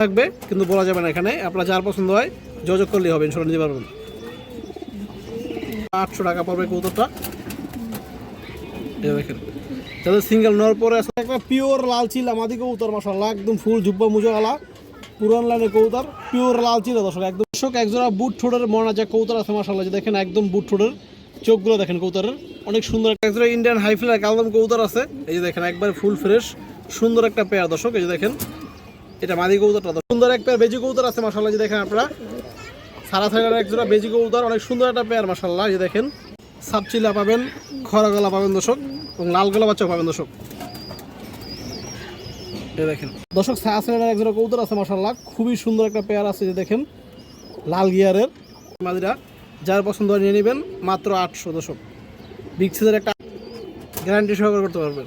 থাকবে কিন্তু বলা যাবে না, এখানে আপনার যার পছন্দ হয় যোগাযোগ করলেই হবে, ইনশাল্লাহ নিতে পারবেন। 800 টাকা পড়বে কবুতরটা। দেখেন যাদের সিঙ্গেল নেওয়ার পরে আছে একটা পিওর লাল চিলা মাদি কবুতর, মাশাআল্লাহ একদম ফুল জুব্বা মুজোওয়ালা পুরান লাইনের কবুতর, পিওর লাল চিলা দর্শক। একদম দর্শক একজোড়া বুট ঠোঁটের মনা যা কবুতর আছে মাশাআল্লাহ, যে দেখেন একদম বুট ঠোঁটের চোখগুলো দেখেন কবুতরের অনেক সুন্দর। একজোড়া ইন্ডিয়ান হাইফ্লাই কালদম কবুতর আছে, এই যে দেখেন একবার ফুল ফ্রেশ সুন্দর একটা পেয়ার দর্শক। এই যে দেখেন এটা মাদি কবুতরটা সুন্দর এক পেয়ার বেজি কবুতর আছে মাশাআল্লাহ, যে দেখেন আপনারা সারা সাইডের একজোড়া বেজি কবুতর অনেক সুন্দর একটা পেয়ার মাশাআল্লাহ। এই দেখেন সাপচিলা পাবেন, খরা গলা পাবেন দর্শক, এবং লাল গলা বাচ্চাও পাবেন দর্শক। এই দেখেন দর্শক সায়াসের একজোড়া কবুতর আছে মাশাআল্লাহ, খুবই সুন্দর একটা পেয়ার আছে, যে দেখেন লাল গিয়ারের মাদিরা। যার পছন্দ হয় নিয়ে নেবেন, মাত্র 800 দর্শক। বিগ সাইজের একটা গ্যারান্টি সহকারে করতে পারবেন।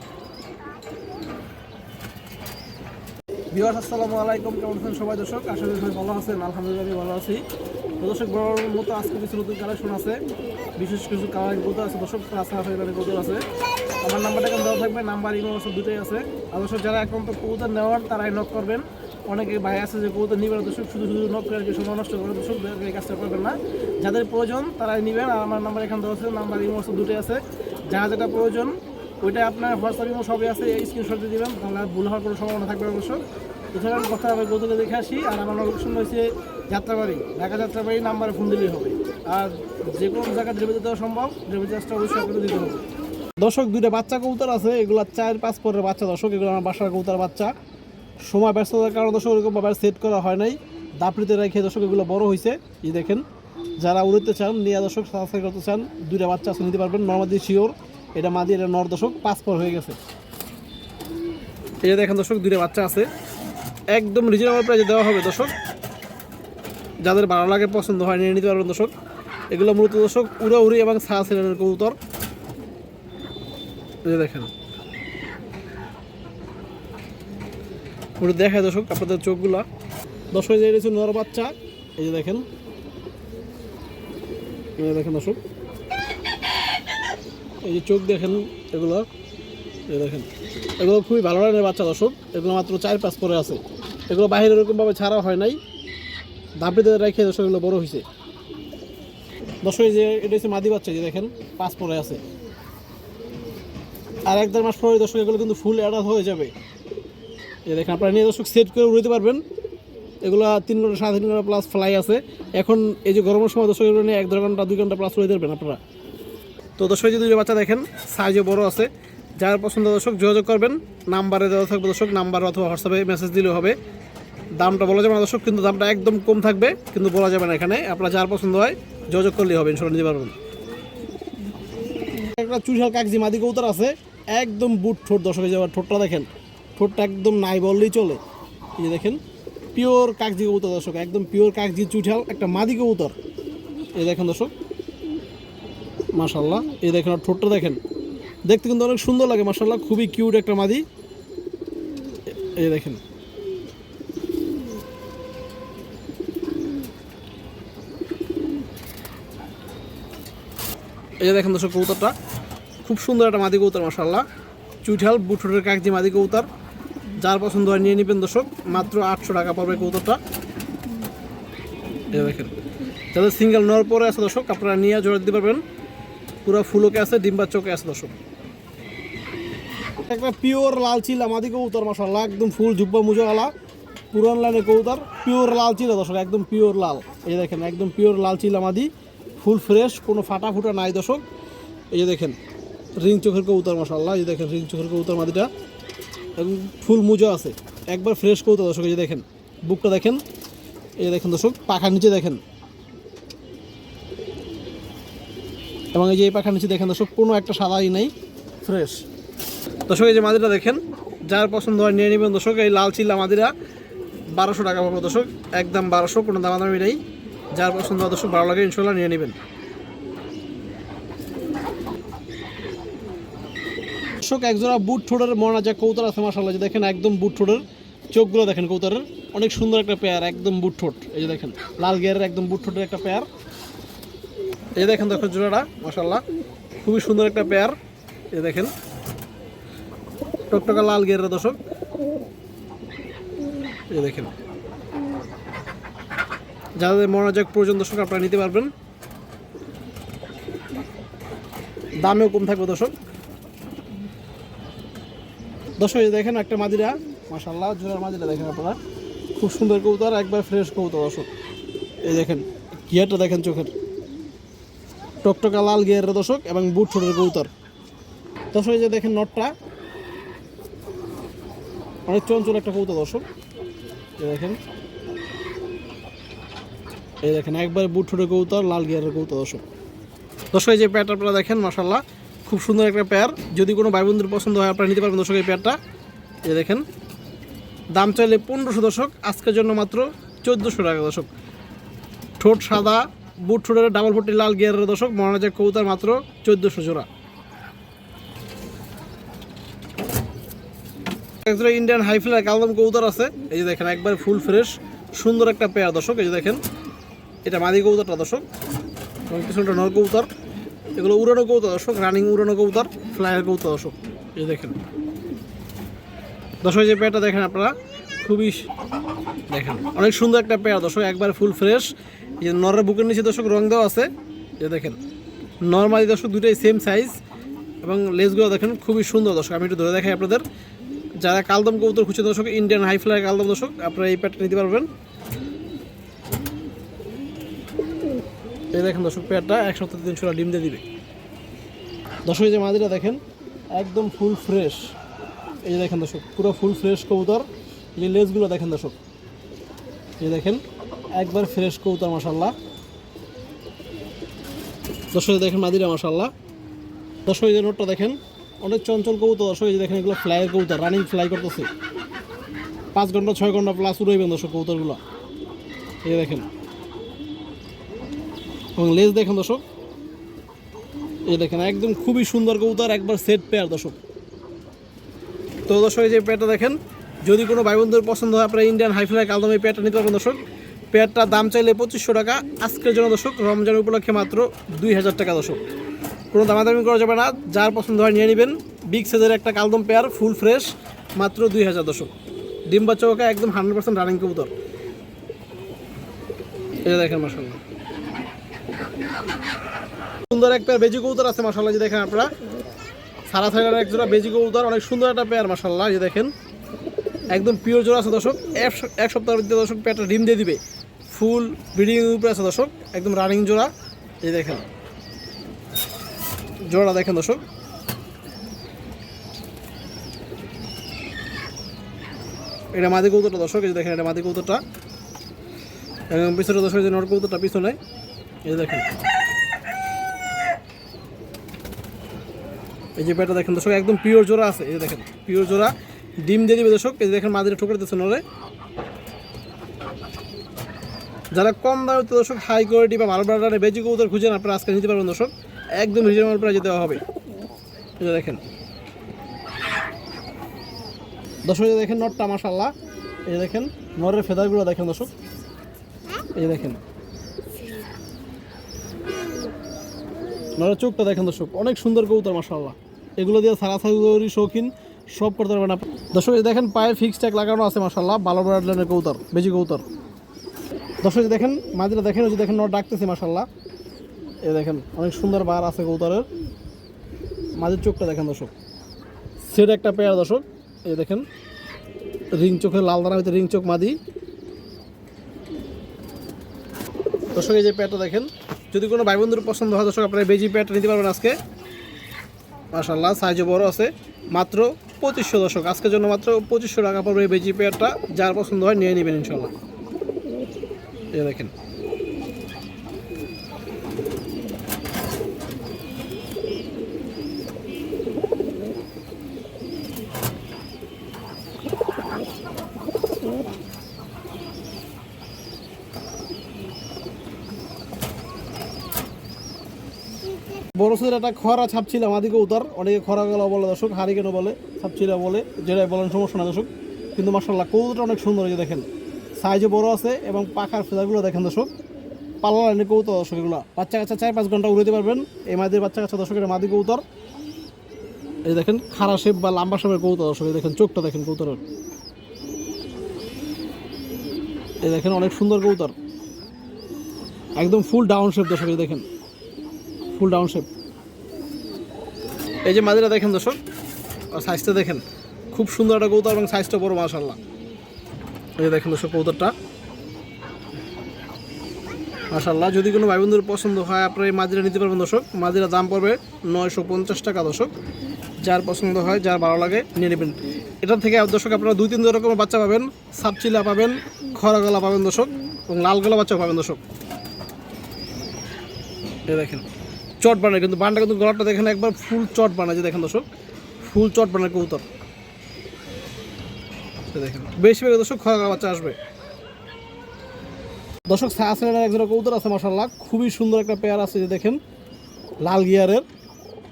ভিউয়ার্স আসসালামু আলাইকুম, কেমন আছেন সবাই দর্শক? আশা করি সবাই ভালো আছেন, আলহামদুলিল্লাহ আমি ভালো আছি। তো দর্শক বড় মতো আজকে কিছু নতুন কালেকশন আছে, বিশেষ কিছু কালারিং কবুতর আছে দর্শক, কবুতর আছে। আমার নাম্বারটা এখন দেওয়া থাকবে, নাম্বার ইমো হোয়াটসঅ্যাপ দুটোই আছে। আর দর্শক যারা এখন তো কবুতর নেওয়ার তারাই নক করবেন। অনেকে ভাই আছে যে কবুতর নিবেন দর্শক, শুধু শুধু নক করে আর কি সময় নষ্ট করে দর্শক, এই কাজটা করবেন না। যাদের প্রয়োজন তারাই নেবেন। আর আমার নাম্বার এখানে দেওয়া আছে, নাম্বার ইমো হোয়াটসঅ্যাপ দুটোই আছে। যারা যেটা প্রয়োজন ওইটা আপনার হোয়াটসঅ্যাপ ইমো সবই আছে, এই স্ক্রিনশট দিয়ে দেবেন, তাহলে আর ভুল হওয়ার কোনো সম্ভাবনা থাকবে অবশ্য। এছাড়া কথা হবে গৌতলে দেখে আসি। আর আমার লোকেশন হয়েছে যাত্রাবাড়ি, ঢাকা যাত্রাবাড়ি, নাম্বারে ফোন দিলেই হবে। আর যে কোনো জায়গায় ডেলিভারি দেওয়া সম্ভব, ডেলিভারি চার্জটা অবশ্যই আপনাকে দিতে হবে। দর্শক দুইটা বাচ্চা কবুতর আছে, এগুলো 4-5 পরের বাচ্চা দর্শক, এগুলো আমার বাসার কবুতর বাচ্চা। সময় ব্যস্ততার কারণে দর্শক এরকমভাবে সেট করা হয় নাই, দাপড়িতে রেখে দর্শক এগুলো বড় হয়েছে। এই দেখেন যারা উড়তে চান নিয়ে দর্শক সাবস্ক্রাইব করতে চান, দুইটা বাচ্চা আছে নিতে পারবেন। নর্মাদি শিওর, এটা মাদি, এটা নর দর্শক, 5 পর হয়ে গেছে। এই যে দেখেন দর্শক দুইটা বাচ্চা আছে, একদম রিজনেবল প্রাইসে দেওয়া হবে দর্শক। যাদের ভালো লাগে পছন্দ হয় নিয়ে নিতে পারবেন দর্শক। এগুলো মূলত দর্শক উড়ি এবং সায়াসেলের কবুতর। এই যে দেখেন ওটা দেখায় দর্শক আপনাদের চোখগুলা দর্শক। যে রয়েছে নর বাচ্চা, এই যে দেখেন, এই যে দেখেন দর্শক, এই যে চোখ দেখেন এগুলো, এই দেখেন এগুলো খুবই ভালো লাইনের বাচ্চা দর্শক। এগুলো মাত্র 4-5 পরে আছে, এগুলো বাইরে এরকমভাবে ছাড়া হয় নাই, ধাপড়িতে রেখে দর্শক এগুলো বড় হয়েছে দর্শক। যে এটা হচ্ছে মাদি বাচ্চা, যে দেখেন 5 পরে আছে। আর 1-1.5 মাস পরে দর্শক এগুলো কিন্তু ফুল অ্যাডাল্ট হয়ে যাবে। এই দেখেন আপনারা নিয়ে দর্শক সেট করে উড়তে পারবেন। এগুলো 3 ঘন্টা 3.5 ঘন্টা প্লাস ফ্লাই আছে। এখন এই যে গরমের সময় দর্শক এগুলো নিয়ে 1-1.5 ঘন্টা 2 ঘন্টা প্লাস উড়তে পারবেন আপনারা। তো দর্শক যে দুটো বাচ্চা দেখেন সাইজে বড় আছে, যার পছন্দ দর্শক যোগাযোগ করবেন, নাম্বারে দেওয়া থাকবে দর্শক, নাম্বার অথবা হোয়াটসঅ্যাপে মেসেজ দিলেও হবে। দামটা বলা যাবে না দর্শক, কিন্তু দামটা একদম কম থাকবে, কিন্তু বলা যাবে না এখানে। আপনার যার পছন্দ হয় যোগাযোগ করলেই হবে, ইনশাল্লাহ নিতে পারবেন। একটা চুষাল কাগজি মাদি কবুতর আছে, একদম বুট ঠোঁট দর্শক। যাওয়ার ঠোঁটটা দেখেন, ঠোঁটটা একদম নাই বললেই চলে। এই যে দেখেন পিওর কাগজি কবুতর দর্শক, একদম পিওর কাগজি চুষাল একটা মাদি কবুতর। এই দেখেন দর্শক মাশাআল্লাহ, এই দেখেন আর ঠোঁটটা দেখেন, দেখতে কিন্তু অনেক সুন্দর লাগে মাশাআল্লাহ, খুবই কিউট একটা মাদি। এই দেখেন এই যে দেখেন দর্শক কবুতরটা খুব সুন্দর একটা মাদি কবুতর মাশাআল্লাহ, চুইঠাল বুটুটের কাগজি মাদি কবুতর। যার পছন্দ হয় নিয়ে নেবেন দর্শক, মাত্র 800 টাকা পড়বে কবুতরটা। এই দেখেন যাদের সিঙ্গেল নেওয়ার পরে আছে দর্শক, আপনারা নিয়ে জোড়া দিতে পারবেন। পুরো ফুলকে আছে, ডিম্বার চোখে আছে দর্শক। একটা পিওর লাল চিলা মাদি কবুতর মাশাআল্লাহ, একদম ফুল জুব্বা মুজোওয়ালা পুরান লাইনের কবুতর, পিওর লাল চিলা দর্শক, একদম পিওর লাল। এই দেখেন একদম পিওর লাল চিলা মাদি, ফুল ফ্রেশ, কোনো ফাটা ফুটা নাই দর্শক। এই যে দেখেন রিং চোখের কবুতর মাশাআল্লাহ, এই যে দেখেন রিং চোখের কবুতর মাদিটা একদম ফুল মুজো আছে, একবার ফ্রেশ কবুতর দর্শক। এই যে দেখেন বুকটা দেখেন, এই দেখেন দর্শক পাখার নিচে দেখেন, এবং এই যে এই পাখার নিচে দেখেন দর্শক কোনো একটা সাদাই নাই, ফ্রেশ দর্শক। এই যে মাদিরা দেখেন, যার পছন্দ হয় নিয়ে নেবেন দর্শক। এই লাল চিল্লা মাদিরা 1200 টাকা পাবো দর্শক, একদম 1200, কোনো দামাদামি নেই। যার পছন্দ হয় দর্শক, ভালো লাগে ইনশাল্লাহ নিয়ে নেবেন দর্শক। একজোড়া বুট ঠোঁটের মনা যা কবুতর আছে মাশাআল্লাহ, যে দেখেন একদম বুট ঠোঁটের চোখগুলো দেখেন কবুতরের অনেক সুন্দর একটা পেয়ার, একদম বুট ঠোঁট। এই যে দেখেন লাল গিয়ারের একদম বুট ঠোঁটের একটা পেয়ার। এই দেখেন দেখো জোড়াটা মাশাআল্লাহ, খুবই সুন্দর একটা পেয়ার। এই দেখেন টকটকা লাল গিয়ারের দর্শক। এই দেখেন যাদের মনোযোগ প্রয়োজন দর্শক আপনারা নিতে পারবেন, দামেও কম থাকবে দর্শক। দর্শক এই দেখেন একটা মাদিরা, মাশাআল্লাহ জোড়ার মাদিরা দেখেন আপনারা, খুব সুন্দর কবুতর, একবার ফ্রেশ কবুতর দর্শক। এই দেখেন গিয়ারটা দেখেন চোখের, টকটকা লাল গিয়ারের দর্শক এবং বুট ঠোঁটের কবুতর। দর্শক এই যে দেখেন নটটা, অনেক চঞ্চল একটা কবুতর দর্শক। এই দেখেন একবার বুট ঠোঁটের কবুতর, লাল গিয়ারের কবুতর দর্শক। দর্শক এই যে পেয়ারটা আপনারা দেখেন, মাশাআল্লাহ খুব সুন্দর একটা পেয়ার। যদি কোনো ভাই বন্ধুর পছন্দ হয় আপনারা নিতে পারবেন দর্শক এই পেয়ারটা। এই দেখেন দাম চাইলে 1500 দর্শক, আজকের জন্য মাত্র 1400 টাকা দর্শক। ঠোঁট সাদা, বুট ঠোঁটের ডাবল ফুটি লাল গিয়ারের দর্শক, মহারাজা কবুতর মাত্র 1400 জোড়া। ইন্ডিয়ান হাইফ্লাই কালদম কবুতর আছে, এই যে দেখেন একবার ফুল ফ্রেশ সুন্দর একটা পেয়ার দর্শক। এই যে দেখেন এটা মাদি কবুতরটা দর্শক, এবং পিছনটা নর কবুতর। এগুলো উড়ানো কবুতর দর্শক, রানিং উড়ানো কবুতর, ফ্লায়ার কবুতর দর্শক। এই দেখেন দর্শক যে পেয়ারটা দেখেন আপনারা, খুবই দেখেন অনেক সুন্দর একটা পেয়ার দর্শক, একবার ফুল ফ্রেশ। এই যে নরের বুকের নিচে দর্শক রং দেওয়া আছে, এই দেখেন নর্মালি দর্শক দুটোই সেম সাইজ, এবং লেজগুলো দেখেন খুবই সুন্দর দর্শক। আমি একটু ধরে দেখাই আপনাদের। যারা কালদম কবুতর খুঁজছে দর্শক, ইন্ডিয়ান হাইফ্লাই কালদম দর্শক, আপনারা এই পেয়ারটা নিতে পারবেন। এই দেখেন দর্শক পেয়ারটা 1 সপ্তাহ 300 ডিম দিয়ে দিবে দর্শক। এই যে মাদিরা দেখেন একদম ফুল ফ্রেশ, এই যে দেখেন দর্শক পুরো ফুল ফ্রেশ কবুতর। এই যে লেজগুলো দেখেন দর্শক, এই দেখেন একবার ফ্রেশ কবুতর মাশাআল্লাহ দর্শক। দেখেন মাদিরা মাশাআল্লাহ দর্শক। এই যে নোটটা দেখেন অনেক চঞ্চল কবুতর দর্শক। এই যে দেখেন এগুলো ফ্লাইয়ের কবুতর, রানিং ফ্লাই করতেছে, 5 ঘন্টা 6 ঘন্টা প্লাস উড়াইবেন দর্শক কবুতরগুলো। এই দেখেন, এবং লেজ দেখেন দর্শক, এই দেখেন একদম খুবই সুন্দর কবুতর, একবার সেট পেয়ার দর্শক। তো দর্শক এই যে পেয়ারটা দেখেন, যদি কোনো ভাই বন্ধুর পছন্দ হয় আপনারা ইন্ডিয়ান হাইফ্লাই কালদম এই পেয়ারটা নিতে পারবেন দর্শক। পেয়ারটার দাম চাইলে 2500 টাকা, আজকের জন্য দর্শক রমজান উপলক্ষে মাত্র 2000 টাকা দর্শক। কোনো দামাদামি করা যাবে না, যার পছন্দ হয় নিয়ে নেবেন। বিগ সাইজের একটা কালদম পেয়ার ফুল ফ্রেশ, মাত্র 2000 দর্শক। ডিম বাচ্চা ওকে একদম 100% রানিং কবুতর। এটা দেখেন মাশাআল্লাহ সুন্দর এক পেয়ার বেজি কবুতর আছে মাশাআল্লাহ। যে দেখেন আপনারা সারা থাইলার এক জোড়া বেজি কবুতর, অনেক সুন্দর একটা পেয়ার মাশাআল্লাহ। যে দেখেন একদম পিওর জোড়া আছে দর্শক, 1 সপ্তাহের ভিতরে দর্শক পেয়ারটা ডিম দিয়ে দিবে, ফুল ব্রিডিং উপরে আছে দর্শক, একদম রানিং জোড়া। এই দেখেন জোড়াটা দেখেন দর্শক, এটা মাদি কবুতরটা দর্শক। এই দেখেন এটা মাদি কবুতরটা, এবং পিছনে দর্শক যে নর কবুতরটা পিছনে, এই দেখেন এই যে পেয়ারটা দেখেন দর্শক একদম পিওর জোড়া আছে। এই দেখেন পিওর জোড়া, ডিম দিয়ে দিবে দর্শক। এই দেখেন মাদিরা ঠোকর দিচ্ছে নরে। যারা কম দামে দর্শক হাই কোয়ালিটি বা ভালো ব্র্যান্ডের বেজি কবুতর খুঁজেন আপনারা আজকে নিতে পারবেন দর্শক, একদম রিজনেবল প্রাইসে দেওয়া হবে। এই যে দেখেন দর্শক, এই দেখেন নটটা মাশাআল্লাহ। এই দেখেন নরের ফেদারগুলো দেখেন দর্শক, এই দেখেন নরের চোখটা দেখেন দর্শক, অনেক সুন্দর কবুতর মাশাআল্লাহ। এগুলো দিয়ে সারাসারি শৌখিন সব করতে পারবেন না দর্শক। এই দেখেন পায়ে ফিক্স ট্যাগ লাগানো আছে মাশাআল্লাহ, ভালো ব্র্যান্ডের কবুতর, বেজি কবুতর দর্শক। দেখেন মাদিরা দেখেন, ওই যে দেখেন নর ডাকতেছে মাশাআল্লাহ। এই দেখেন অনেক সুন্দর বার আছে কবুতরের। মাদির চোখটা দেখেন দর্শক, সেট একটা পেয়ার দর্শক। এই দেখেন রিং চোখের লাল দানা হইতে রিং চোখ মাদি দর্শক। এই যে পেয়ারটা দেখেন, যদি কোনো ভাই বন্ধুর পছন্দ হয় দর্শক আপনারা বেজি পেয়ারটা নিতে পারবেন আজকে মাশাআল্লাহ। সাইজও বড় আছে, মাত্র 2500 দর্শক। আজকের জন্য মাত্র 2500 টাকা পড়বে এই বেজি পেয়ারটা, যার পছন্দ হয় নিয়ে নেবেন ইনশাআল্লাহ। এই দেখেন বড় সাইজের একটা খরা ছাপছিলাম আদি কবুতর, অনেকে খরা গলা বলে দর্শক, হারিকেনও বলে, ছাপছিলা বলে, যেটাই বলেন সমস্যা না দর্শক। কিন্তু মাশাআল্লাহ কবুতরটা অনেক সুন্দর। এই যে দেখেন সাইজও বড় আছে, এবং পাখার ফেদারগুলো দেখেন দর্শক, পাল্লা লাইনের কবুতর দর্শক। এগুলো বাচ্চা কাচ্চা 4-5 ঘন্টা উড়াতে পারবেন এই মাদির বাচ্চা কাচ্চা দর্শক। এটা মাদি কবুতর। এই দেখেন খাড়া শেপ বা লম্বা শেপের কবুতর দর্শক। এই দেখেন চোখটা দেখেন কবুতরের, এই দেখেন অনেক সুন্দর কবুতর। একদম ফুল ডাউন শেপ দর্শক, এই দেখেন ফুল ডাউন শেপ। এই যে মাদিরা দেখেন দর্শক, আর সাইজটা দেখেন খুব সুন্দর একটা কবুতর এবং সাইজটা বড় মাশাআল্লাহ। এই দেখেন দর্শক কবুতরটা মাশাআল্লাহ। যদি কোনো ভাই বন্ধুর পছন্দ হয় আপনারা এই মাদিরা নিতে পারবেন দর্শক। মাদিরা দাম পড়বে 950 টাকা দর্শক। যার পছন্দ হয়, যার ভালো লাগে নিয়ে নেবেন। এটার থেকে দর্শক আপনারা 2-3 রকমের বাচ্চা পাবেন, সাপচিলা পাবেন, খরা গলা পাবেন দর্শক, এবং লাল গলা বাচ্চা পাবেন দর্শক। এই দেখেন চট বানায়, কিন্তু বানটা কিন্তু গলাটা দেখেন একবার ফুল চট বানায়, যে দেখেন দর্শক ফুল চট বানায় কবুতর। দেখেন বেশি বেশি দর্শক খরা গলা বাচ্চা আসবে দর্শক। সায়াসেলের একজোড়া কবুতর আছে মাশাআল্লাহ, খুবই সুন্দর একটা পেয়ার আছে, যে দেখেন লাল গিয়ারের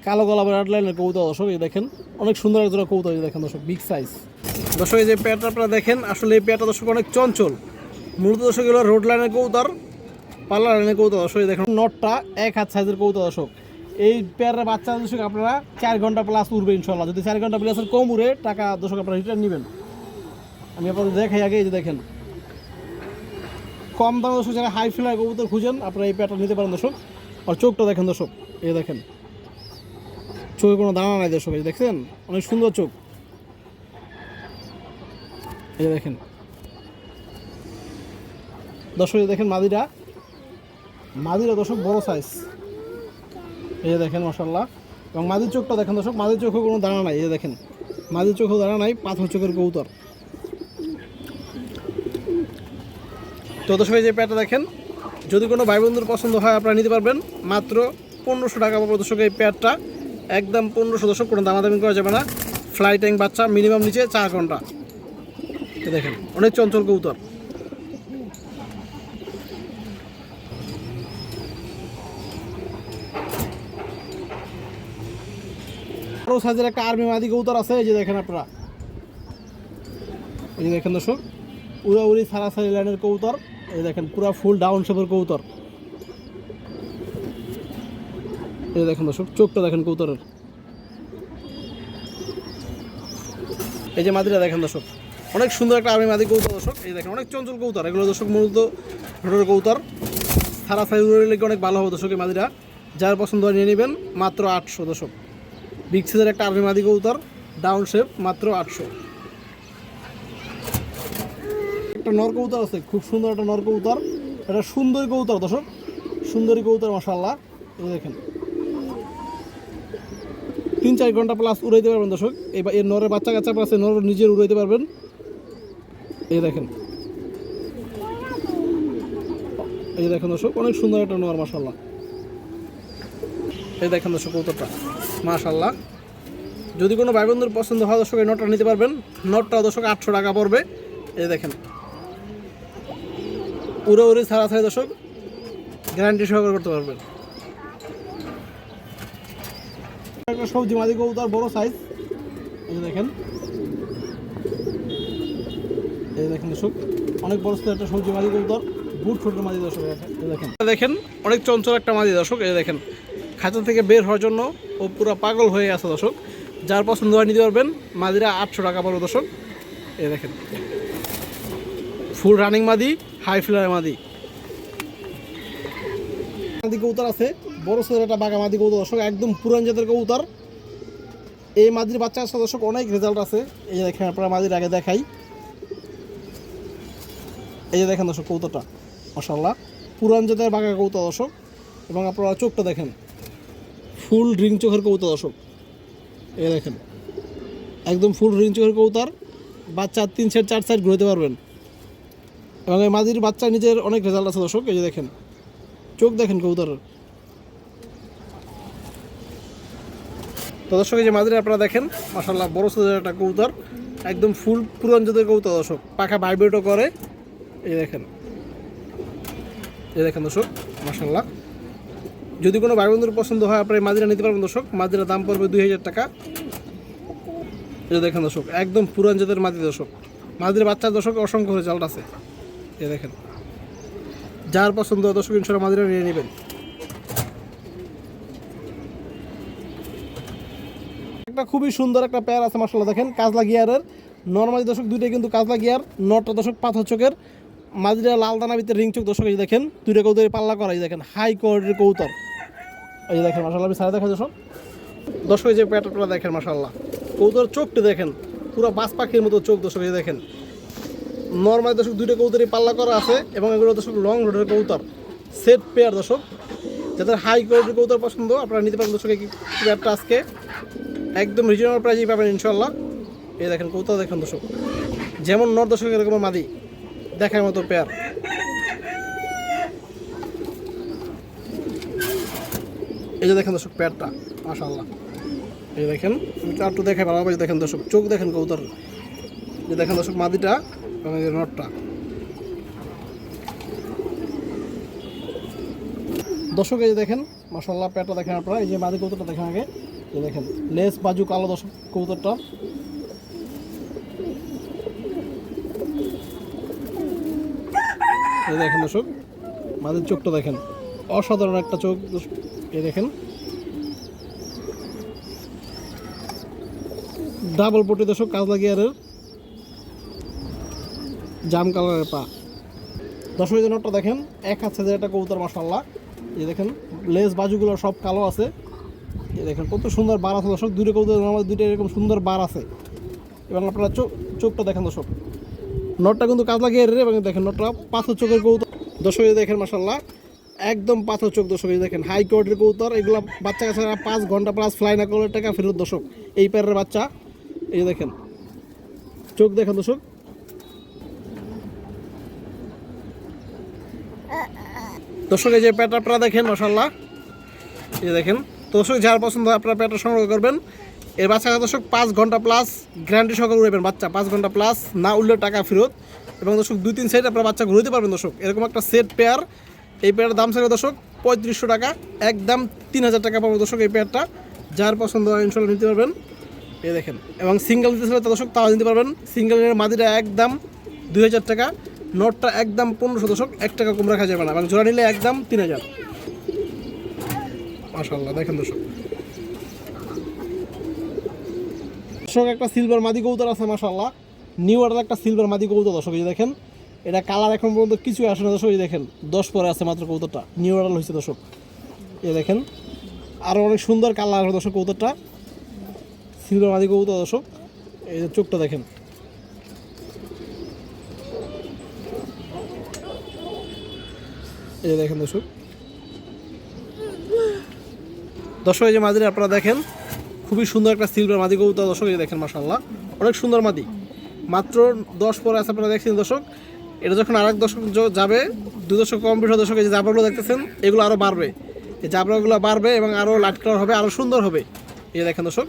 কালো গলা রেড লাইনের কবুতর দর্শক। এই দেখেন অনেক সুন্দর একজোড়া কবুতর, এই দেখেন দর্শক বিগ সাইজ দর্শক। এই যে পেয়ারটা আপনারা দেখেন, আসলে এই পেয়ারটা দর্শক অনেক চঞ্চল। মূলত দর্শক এগুলো রোড লাইনের কবুতর, পাল্লা লাইনের কবুতর দর্শক। এই দেখেন নটটা 1 হাত সাইজের কবুতর দর্শক। এই পেয়ারের বাচ্চা দর্শক আপনারা 4 ঘন্টা প্লাস উড়বে ইনশাল্লাহ। যদি 4 ঘন্টা প্লাসের কম উড়ে টাকা দর্শক আপনারা রিটার্ন নেবেন। আমি আপনাদের দেখাই আগে, এই যে দেখেন কম দাম দর্শক, যারা হাই ফ্লাইয়ের কবুতর খুঁজেন আপনারা এই পেয়ারটা নিতে পারেন দর্শক। আর চোখটা দেখেন দর্শক, এই দেখেন চোখে কোনো দানা নাই দর্শক, এই দেখছেন অনেক সুন্দর চোখ। এই দেখেন দর্শক, এই দেখেন মাদিরা দর্শক বড় সাইজ, এই যে দেখেন মাশাআল্লাহ। এবং মাদির চোখটা দেখেন দর্শক, মাদির চোখে কোনো দানা নাই, এই দেখেন মাদির চোখেও দানা নাই, পাথর চোখের কবুতর। তো দর্শক এই যে পেয়ারটা দেখেন, যদি কোনো ভাই বন্ধুর পছন্দ হয় আপনারা নিতে পারবেন। মাত্র 1500 টাকা পাবো দর্শক এই পেয়ারটা, একদম 1500 দর্শক, কোনো দামাদামি করা যাবে না। ফ্লাই ট্যাঙ্ক বাচ্চা, মিনিমাম নিচে 4 ঘন্টা। দেখেন অনেক চঞ্চল কবুতর। বড় সাইজের একটা আর্মি মাদি কবুতর আছে, এই যে দেখেন আপনারা, এই যে দেখেন দর্শক উড়াউড়ি সারাসারি লাইনের কবুতর। এই দেখেন পুরো ফুল ডাউন শেপের কবুতর। এই দেখেন দর্শক চোখটা দেখেন কবুতরের। এই যে মাদিরা দেখেন দর্শক, অনেক সুন্দর একটা আর্মি মাদি কবুতর দর্শক। এই দেখেন অনেক চঞ্চল কবুতর এগুলো দর্শক, মূলত ঢোটের কবুতর। সারাসারি উড়ে লেগে অনেক ভালো হবে দর্শক এই মাদিরা। যার পছন্দ হয় নিয়ে নেবেন, মাত্র 800 দর্শক। বিগ সাইজের একটা আর্মি মাদি কবুতর, ডাউন শেপ, মাত্র 800। একটা নর কবুতর আছে, খুব সুন্দর একটা নর কবুতর, এটা সুন্দরী কবুতর দর্শক, সুন্দরী কবুতর মাশাআল্লাহ। এই দেখেন 3-4 ঘন্টা প্লাস উড়াইতে পারবেন দর্শক। এর নরের বাচ্চা কাচ্চা আছে, নর নিজের উড়াইতে পারবেন। এই দেখেন, এই দেখেন দর্শক অনেক সুন্দর একটা নর মাশাআল্লাহ। এই দেখেন দর্শক কবুতরটা মাশাআল্লাহ। যদি কোনো ভাই বন্ধুর পছন্দ হয় দর্শক এই নটটা নিতে পারবেন। নটটা দর্শক 800 টাকা পড়বে। এই দেখেন উড়ে ছাড়া দর্শক গ্যারান্টি সহকারে করতে পারবেন। একটা সবজি মাদি কবুতর বড় সাইজ, এই দেখেন, এই দেখেন দর্শক অনেক বড় সাইজ একটা সবজি মাদি কবুতর, বুট ঠোঁটের মাদি দর্শক। দেখেন অনেক চঞ্চল একটা মাদি দর্শক। এই দেখেন খাঁচা থেকে বের হওয়ার জন্য ও পুরো পাগল হয়ে আছে দর্শক। যার পছন্দ হয় নিতে পারবেন। মাদিরা 800 টাকা পড়বে দর্শক। এই দেখেন ফুল রানিং মাদি, হাই ফ্লায়ার মাদি কবুতর আছে, বড় সাইজের একটা বাঘা মাদি কবুতর দর্শক, একদম পুরান জাতের কবুতর। এই মাদির বাচ্চা আছে দর্শক, অনেক রেজাল্ট আছে। এই যে দেখেন আপনারা মাদির আগে দেখাই, এই যে দেখেন দর্শক কবুতরটা মাশাআল্লাহ, পুরান জাতের বাঘা কবুতর দর্শক। এবং আপনারা চোখটা দেখেন, ফুল রিং চোখের কবুতর দর্শক। এই দেখেন একদম ফুল রিং চোখের কবুতর, বাচ্চা 3 সাইড 4 সাইড ঘুরতে পারবেন। এবং এই মাদির বাচ্চা নিজের অনেক রেজাল্ট আছে দর্শক। এই যে দেখেন চোখ দেখেন কবুতরের। তো দর্শক এই যে মাদিরা আপনারা দেখেন মাশাআল্লাহ, বড় সাইজের একটা কবুতর, একদম ফুল পুরান জাতের কবুতর দর্শক, পাখা ভাইব্রেটও করে। এই দেখেন, এই দেখেন দর্শক মাশাআল্লাহ। যদি কোনো ভাই বন্ধুর পছন্দ হয় আপনারা এই মাদিরা নিতে পারবেন দর্শক। মাদিরা দাম পড়বে 2000 টাকা। এই দেখেন দর্শক একদম পুরান জাতের মাদি দর্শক। মাদির বাচ্চা দর্শক অসংখ্য রেজাল্ট আছে। এই দেখেন যার পছন্দ হয় দর্শক ইনশাআল্লাহ মাদিরা নিয়ে নেবেন। একটা খুবই সুন্দর একটা পেয়ার আছে মাশাআল্লাহ। দেখেন কাজলা গিয়ারের নরমালি দর্শক, দুইটাই কিন্তু কাজলা গিয়ার। নটটা দর্শক পাথর চোখের, মাদিরা লাল দানা ভিতরে রিং চোখ দর্শক, এই দেখেন দুইটা কবুতর পাল্লা করা, এই দেখেন হাই কোয়ালিটির কবুতর, এই দেখেন মাশাআল্লাহ। আমি সারা দেখা দর্শক, দর্শক এই যে প্যাটারটা দেখেন মাশাআল্লাহ, কবুতর চোখটা দেখেন পুরো বাজ পাখির মতো চোখ দর্শক, এই দেখেন নর্মাল দর্শক দুইটা কবুতরই পাল্লা করা আছে এবং এগুলো দর্শক লং রোডের কবুতর, সেট পেয়ার দর্শক। যাদের হাই কোয়ালিটির কবুতর পছন্দ আপনারা নিতে পারেন দর্শক। এই পেয়ারটা আজকে একদম রিজনেবল প্রাইসেই পাবেন ইনশাল্লাহ। এই দেখেন কবুতর দেখেন দর্শক, যেমন নর দর্শক এরকম মাদি দেখার মতো পেয়ার। এই যে দেখেন দর্শক পেয়ারটা মাশাআল্লাহ, এই দেখেন একটু দেখে ভালো হবে, দেখেন দর্শক চোখ দেখেন কবুতর, যে দেখেন দর্শক মাদিটা এবং এই নটটা। দর্শক এই যে দেখেন মাশাআল্লাহ পেয়ারটা দেখেন আপনারা, এই যে মাদি কবুতরটা দেখেন আগে, এই দেখেন লেস বাজু কালো দর্শক কবুতরটা। এই দেখেন দর্শক মাদির চোখটা দেখেন, অসাধারণ একটা চোখ। এই দেখেন ডাবল পটি দর্শক, কাজলা গিয়ারের জাম কালারের পা। দর্শক এই নটটা দেখেন এক হাত সাইজের একটা কবুতর মাশাআল্লাহ। এই দেখেন লেজ বাজুগুলো সব কালো আছে, এই দেখেন কত সুন্দর বার আছে দর্শক, দুটো কবুতর আমাদের দুটো এরকম সুন্দর বার আছে। এবং আপনারা চোখটা দেখেন দর্শক, নটটা কিন্তু কাজলা গিয়ারের এবং দেখেন নটটা পাথর চোখের কবুতর দর্শক, এই দেখেন মাশাআল্লাহ একদম পাথর চোখ দর্শক। এই দেখেন হাই কোয়ালিটির কবুতর, এগুলো বাচ্চা কাছে 5 ঘন্টা প্লাস ফ্লাই না করলে টাকা ফেরত দর্শক। এই প্যারের বাচ্চা, এই দেখেন চোখ দেখেন দর্শক। দর্শক এই যে প্যাটা আপনারা দেখেন মাশাআল্লাহ, এই দেখেন দর্শক যার পছন্দ হয় আপনারা প্যাটা সংগ্রহ করবেন। এর বাচ্চা দর্শক 5 ঘন্টা প্লাস গ্যারান্টি সহকারে উড়াবেন, বাচ্চা 5 ঘন্টা প্লাস না উড়লে টাকা ফেরত। এবং দর্শক 2-3 সেট আপনারা বাচ্চা ঘুরতে পারবেন দর্শক, এরকম একটা সেট পেয়ার। এই পেয়ারের দাম ছিল দর্শক 3500 টাকা, একদম 3000 টাকা পাবো দর্শক এই পেয়ারটা। যার পছন্দ হয় ইনশাল্লাহ নিতে পারবেন। এই দেখেন এবং সিঙ্গেল নিতে চাইলে দর্শক তাও নিতে পারবেন। সিঙ্গেলের মাদিটা একদম 2000 টাকা, নটটা একদম 1500 দর্শক, 1 টাকা কম রাখা যাবে না। এবং জোড়া নিলে একদম 3000 মাশাআল্লাহ। দেখেন দর্শক একটা সিলভার মাদি কবুতর আছে মাশাআল্লাহ, নিউ অর্ডার একটা সিলভার মাদি কবুতর দর্শক। এই দেখেন এটা কালার এখন পর্যন্ত কিছু আসে না দর্শক, এই দেখেন 10 পরে আছে মাত্র কবুতরটা, নিউ অর্ডার হয়েছে দর্শক। এই দেখেন আরও অনেক সুন্দর কালার দর্শক কবুতরটা, সিলভার মাদি কবুতর দর্শক। এই যে চোখটা দেখেন, এই দেখেন দর্শক। দর্শক এই যে মাদিরা আপনারা দেখেন খুবই সুন্দর একটা সিলভার মাদি কবুতর দর্শক, এই দেখেন মাশাআল্লাহ অনেক সুন্দর মাদি, মাত্র 10 পরে আছে আপনারা দেখছেন দর্শক। এটা যখন আরেক দর্শক যাবে 2 দর্শক কম বেশি দর্শক, এই যে জাবরাগুলো দেখতেছেন এগুলো আরও বাড়বে, এই জাবরাগুলো বাড়বে এবং আরও লাইট কালার হবে, আরও সুন্দর হবে। এই দেখেন দর্শক।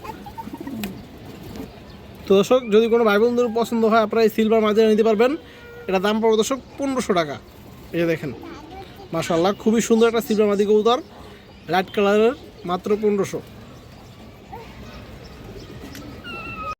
তো দর্শক যদি কোনো ভাই বন্ধুর পছন্দ হয় আপনারা এই সিলভার মাদিরা নিতে পারবেন। এটা দাম পড়বে দর্শক 1500 টাকা। এই দেখেন মাশাআল্লাহ খুবই সুন্দর একটা সিলভার মাদি কবুতর, লাইট কালারের, মাত্র 1500।